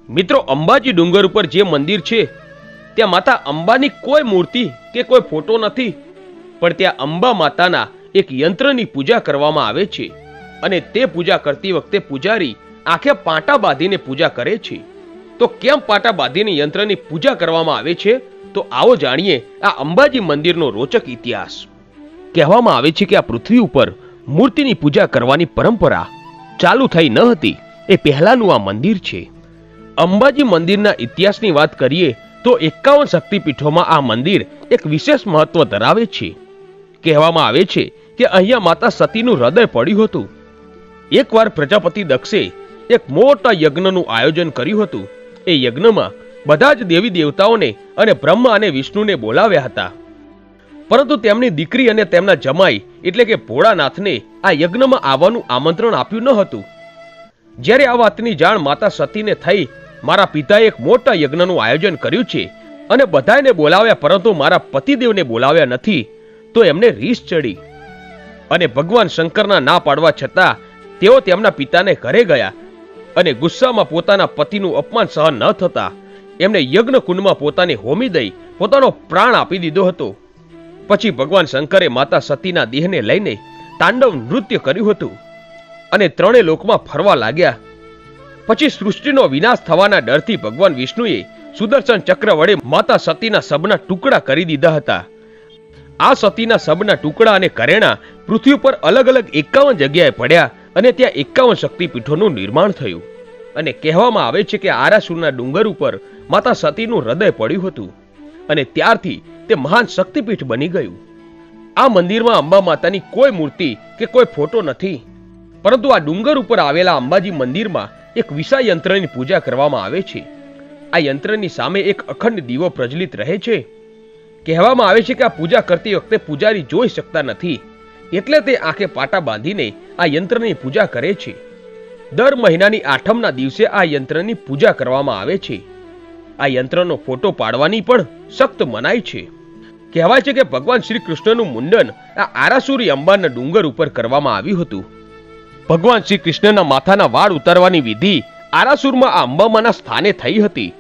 મિત્રો, અંબાજી ડુંગર ઉપર જે મંદિર છે ત્યાં માતા અંબાની કોઈ મૂર્તિ કે કોઈ ફોટો નથી, પણ ત્યાં અંબા માતાના એક યંત્રની પૂજા કરવામાં આવે છે અને તે પૂજા કરતી વખતે પૂજારી આંખે પાટા બાંધીને પૂજા કરે છે. તો કેમ પાટા બાંધીને યંત્રની પૂજા કરવામાં આવે છે? તો આવો જાણીએ આ અંબાજી મંદિરનો રોચક ઇતિહાસ. કહેવામાં આવે છે કે આ પૃથ્વી ઉપર મૂર્તિની પૂજા કરવાની પરંપરા ચાલુ થઈ ન હતી એ પહેલાનું આ મંદિર છે. અંબાજી મંદિરના ઇતિહાસની વાત કરીએ તો 51 શક્તિપીઠોમાં આ મંદિર એક વિશેષ મહત્વ ધરાવે છે. કહેવામાં આવે છે કે અહીંયા માતા સતીનું હૃદય પડ્યું હતું. એકવાર પ્રજાપતિ દક્ષે એક મોટા યજ્ઞનું આયોજન કર્યું હતું. એ યજ્ઞમાં બધા જ દેવી દેવતાઓને અને બ્રહ્મા અને વિષ્ણુને બોલાવ્યા હતા, પરંતુ તેમની દીકરી અને તેમના જમાઈ એટલે કે ભોળાનાથને આ યજ્ઞમાં આવવાનું આમંત્રણ આપ્યું ન હતું. જ્યારે આ વાતની જાણ માતા સતીને થઈ, મારા પિતાએ એક મોટા યજ્ઞનું આયોજન કર્યું છે અને બધાને બોલાવ્યા, પરંતુ મારા પતિદેવને બોલાવ્યા નથી, તો એમને રીસ ચડી અને ભગવાન શંકરના ના પાડવા છતાં તેઓ તેમના પિતાને ઘરે ગયા અને ગુસ્સામાં પોતાના પતિનું અપમાન સહન ન થતા એમને યજ્ઞ કુંડમાં પોતાને હોમી દઈ પોતાનો પ્રાણ આપી દીધો હતો. પછી ભગવાન શંકરે માતા સતીના દેહને લઈને તાંડવ નૃત્ય કર્યું હતું અને ત્રણે લોકમાં ફરવા લાગ્યા. પછી સૃષ્ટિનો વિનાશ થવાના ડરથી ભગવાન વિષ્ણુએ સુદર્શન ચક્ર વડે માતા સતીના શબના ટુકડા કરી દીધા હતા. આ સતીના શબના ટુકડા અને કરેણા પૃથ્વી પર અલગ અલગ 51 જગ્યાએ પડ્યા અને ત્યાં 51 શક્તિપીઠોનું નિર્માણ થયું. અને કહેવામાં આવે છે કે આરાસુરના ડુંગર ઉપર માતા સતીનું હૃદય પડ્યું હતું અને ત્યારથી તે મહાન શક્તિપીઠ બની ગયું. આ મંદિરમાં અંબા માતાની કોઈ મૂર્તિ કે કોઈ ફોટો નથી, પરંતુ આ ડુંગર ઉપર આવેલા અંબાજી મંદિરમાં એક વિશાળ યંત્રની પૂજા કરવામાં આવે છે. આ યંત્રની સામે એક અખંડ દીવો પ્રજ્વલિત રહે છે. કહેવામાં આવે છે કે આ પૂજા કરતી વખતે પૂજારી જોઈ શકતા નથી, એટલે તે આંખે પાટા બાંધીને આ યંત્રની પૂજા કરે છે. દર મહિનાની 8મના દિવસે આ યંત્રની પૂજા કરવામાં આવે છે. આ યંત્રનો ફોટો પાડવાની પણ સખ્ત મનાઈ છે. કહેવાય છે કે ભગવાન શ્રી કૃષ્ણનું મુંડન આ આરાસુરી અંબાના ડુંગર ઉપર કરવામાં આવ્યું હતું. ભગવાન શ્રી કૃષ્ણના માથાના વાળ ઉતારવાની વિધિ આરાસુરમાં આ અંબામાના સ્થાને થઈ હતી.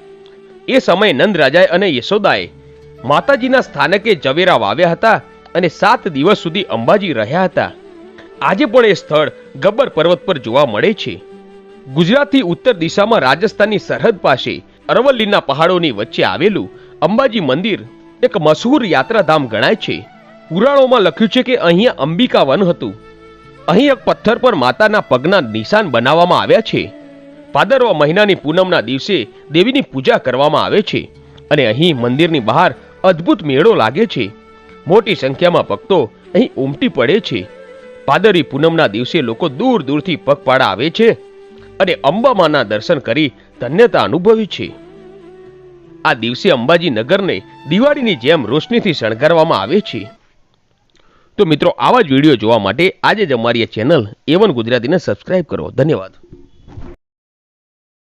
એ સમયે નંદ રાજાએ અને યશોદાએ માતાજીના સ્થાનકે જવેરા વાવ્યા હતા અને 7 દિવસ સુધી અંબાજી રહ્યા હતા. આજે પણ એ સ્થળ ગબ્બર પર્વત પર જોવા મળે છે. ગુજરાતથી ઉત્તર દિશામાં રાજસ્થાનની સરહદ પાસે અરવલ્લીના પહાડોની વચ્ચે આવેલું અંબાજી મંદિર એક મશહૂર યાત્રાધામ ગણાય છે. પુરાણોમાં લખ્યું છે કે અહીંયા અંબિકા વન હતું. અહીં એક પથ્થર પર માતાના પગના નિશાન બનાવવામાં આવ્યા છે. ભાદરવા મહિનાની પૂનમના દિવસે દેવીની પૂજા કરવામાં આવે છે અને અહીં મંદિરની બહાર અદ્ભુત મેળો લાગે છે. મોટી સંખ્યામાં ભક્તો અહીં ઉમટી પડે છે. ભાદરવી પૂનમના દિવસે લોકો દૂર દૂરથી પગપાળા આવે છે અને અંબામાના દર્શન કરી ધન્યતા અનુભવે છે. આ દિવસે અંબાજી નગરને દિવાળીની જેમ રોશનીથી શણગારવામાં આવે છે. તો મિત્રો, આવા જ વિડીયો જોવા માટે આજે જ અમારી ચેનલ A1 ગુજરાતીને સબસ્ક્રાઇબ કરો. ધન્યવાદ.